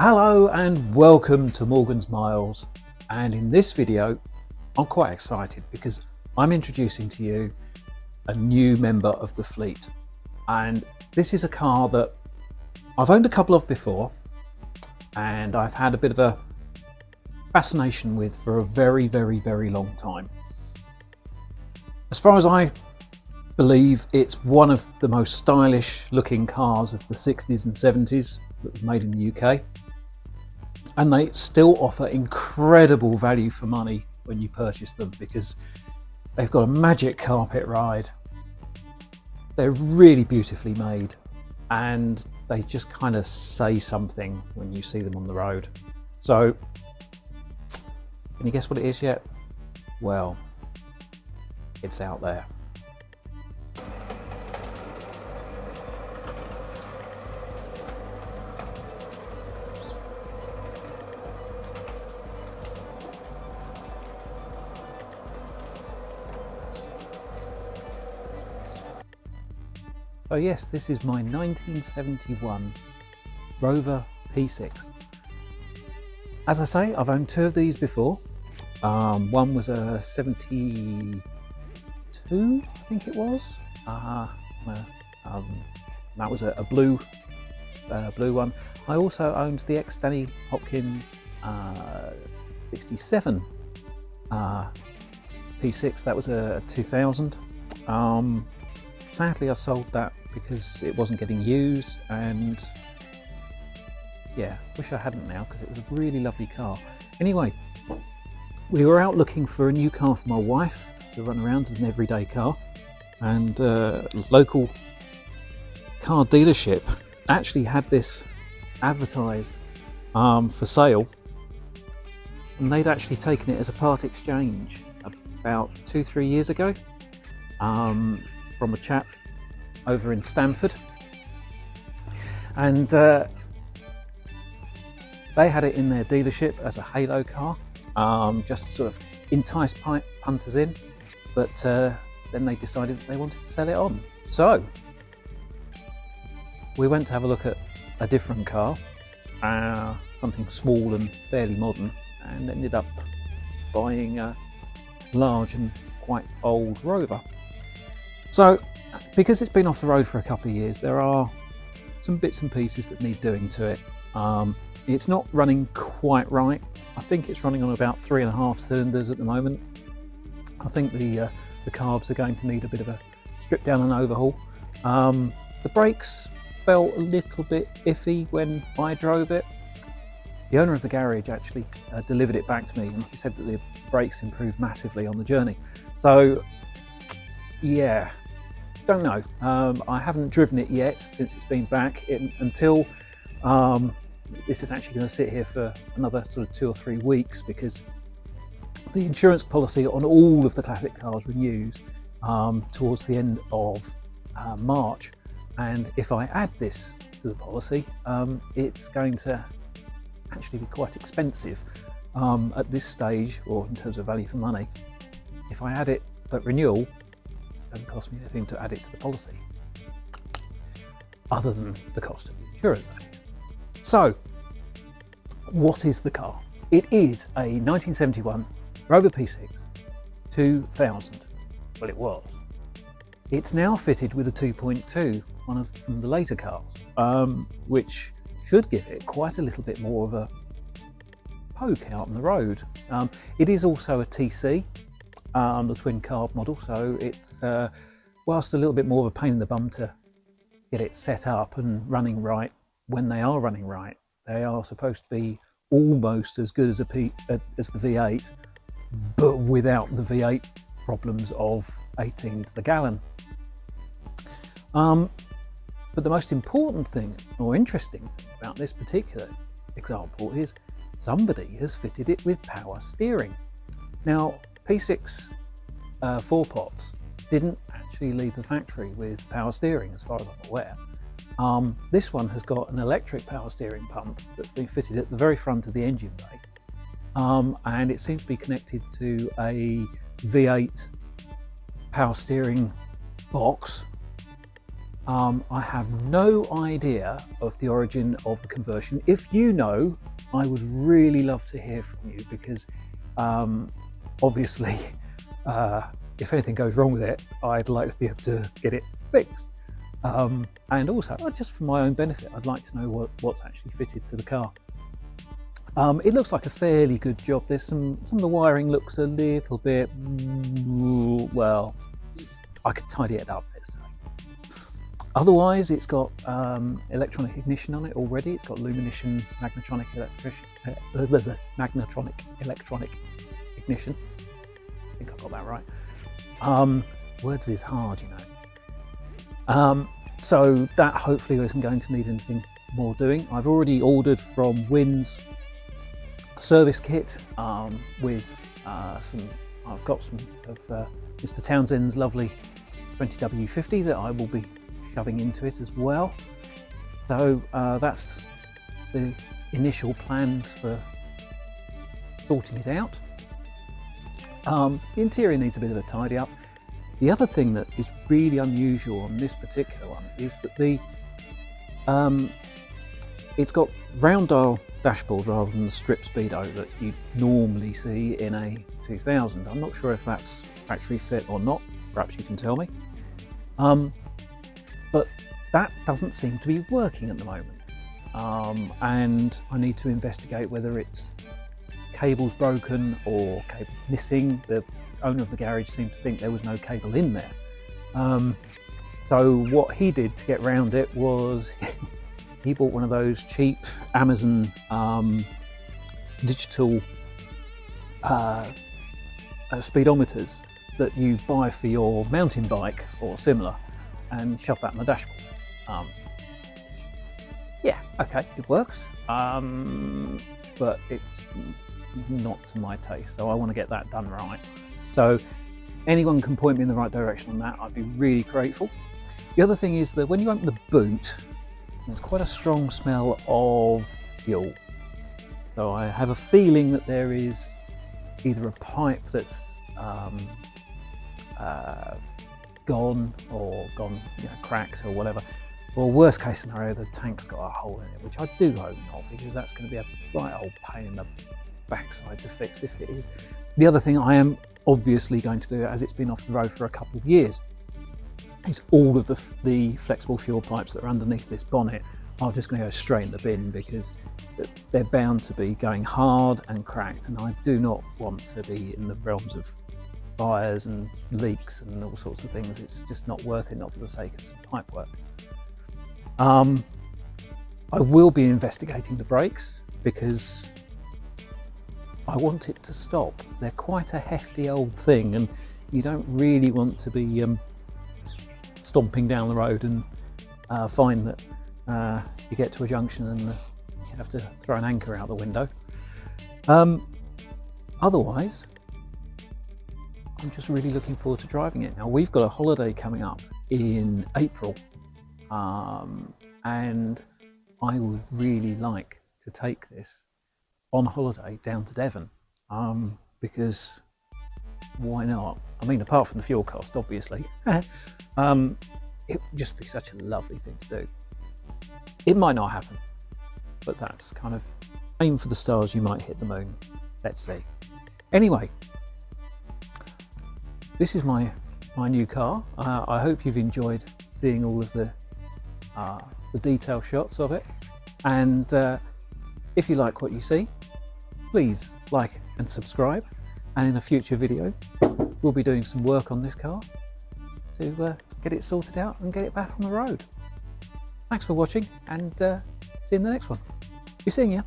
Hello and welcome to Morgan's Miles, and in this video I'm quite excited because I'm introducing to you a new member of the fleet, and this is a car that I've owned a couple of before and I've had a bit of a fascination with for a very long time. As far as I believe, it's one of the most stylish looking cars of the 60s and 70s that was made in the UK. And they still offer incredible value for money when you purchase them because they've got a magic carpet ride. They're really beautifully made and they just kind of say something when you see them on the road. So, can you guess what it is yet? Well, it's out there. Oh yes, this is my 1971 Rover P6. As I say, I've owned two of these before. One was a 72, I think it was. That was a blue one. I also owned the ex-Danny Hopkins 67 P6. That was a 2000. Sadly, I sold that because it wasn't getting used, and yeah, wish I hadn't now because it was a really lovely car. Anyway, we were out looking for a new car for my wife to run around as an everyday car, and local car dealership actually had this advertised for sale, and they'd actually taken it as a part exchange about 2-3 years ago from a chap over in Stamford, and they had it in their dealership as a halo car, just to sort of entice punters in, but then they decided that they wanted to sell it on. So we went to have a look at a different car, something small and fairly modern, and ended up buying a large and quite old Rover. So, because it's been off the road for a couple of years, there are some bits and pieces that need doing to it. It's not running quite right. I think it's running on about 3.5 cylinders at the moment. I think the carbs are going to need a bit of a strip down and overhaul. The brakes felt a little bit iffy when I drove it. The owner of the garage actually delivered it back to me, and he said that the brakes improved massively on the journey. So, yeah, don't know. I haven't driven it yet since it's been back until this is actually going to sit here for another sort of 2 or 3 weeks, because the insurance policy on all of the classic cars renews towards the end of March, and if I add this to the policy, it's going to actually be quite expensive at this stage, or in terms of value for money. If I add it at renewal, it doesn't cost me anything to add it to the policy, other than the cost of the insurance, that is. So, what is the car? It is a 1971 Rover P6 2000. Well, it was. It's now fitted with a 2.2, one from the later cars, which should give it quite a little bit more of a poke out on the road. It is also a TC, the twin carb model, so it's whilst a little bit more of a pain in the bum to get it set up and running right. When they are running right, they are supposed to be almost as good as the V8, but without the V8 problems of 18 to the gallon. But the most important thing, or interesting thing about this particular example, is somebody has fitted it with power steering. Now, P6 4-pots didn't actually leave the factory with power steering, as far as I'm aware. This one has got an electric power steering pump that's been fitted at the very front of the engine bay, and it seems to be connected to a V8 power steering box, I have no idea of the origin of the conversion. If you know, I would really love to hear from you, because obviously if anything goes wrong with it, I'd like to be able to get it fixed. And also, just for my own benefit, I'd like to know what's actually fitted to the car. It looks like a fairly good job. There's some of the wiring looks a little bit, well, I could tidy it up, let's say. Otherwise, it's got electronic ignition on it already. It's got Lumination magnetronic electronic ignition. I think I got that right. Words is hard, you know. So that hopefully isn't going to need anything more doing. I've already ordered from Wynn's service kit with I've got some of Mr. Townsend's lovely 20W50 that I will be shoving into it as well. So that's the initial plans for sorting it out. The interior needs a bit of a tidy up. The other thing that is really unusual on this particular one is that it's got round dial dashboard rather than the strip speedo that you normally see in a 2000. I'm not sure if that's factory fit or not, perhaps you can tell me. But that doesn't seem to be working at the moment. And I need to investigate whether it's cable's broken or cable's missing. The owner of the garage seemed to think there was no cable in there. So what he did to get around it was he bought one of those cheap Amazon digital speedometers that you buy for your mountain bike or similar, and shove that in the dashboard. Yeah, okay, it works, but it's not to my taste, so I want to get that done right. So anyone can point me in the right direction on that, I'd be really grateful. The other thing is that when you open the boot, there's quite a strong smell of fuel. So I have a feeling that there is either a pipe that's gone, cracked or whatever, or worst case scenario, the tank's got a hole in it, which I do hope not, because that's going to be a right old pain in the backside to fix if it is. The other thing I am obviously going to do, as it's been off the road for a couple of years, is all of the flexible fuel pipes that are underneath this bonnet are just going to go straight in the bin, because they're bound to be going hard and cracked, and I do not want to be in the realms of fires and leaks and all sorts of things. It's just not worth it, not for the sake of some pipe work. I will be investigating the brakes, because I want it to stop. They're quite a hefty old thing, and you don't really want to be stomping down the road and find that you get to a junction and you have to throw an anchor out the window. Otherwise, I'm just really looking forward to driving it. Now, we've got a holiday coming up in April, and I would really like to take this on holiday down to Devon, because why not? I mean, apart from the fuel cost, obviously, it would just be such a lovely thing to do. It might not happen, but that's kind of aim for the stars, you might hit the moon. Let's see. Anyway, this is my new car. I hope you've enjoyed seeing all of the detail shots of it, and if you like what you see, please like and subscribe, and in a future video we'll be doing some work on this car to get it sorted out and get it back on the road. Thanks for watching, and see you in the next one. Be seeing you.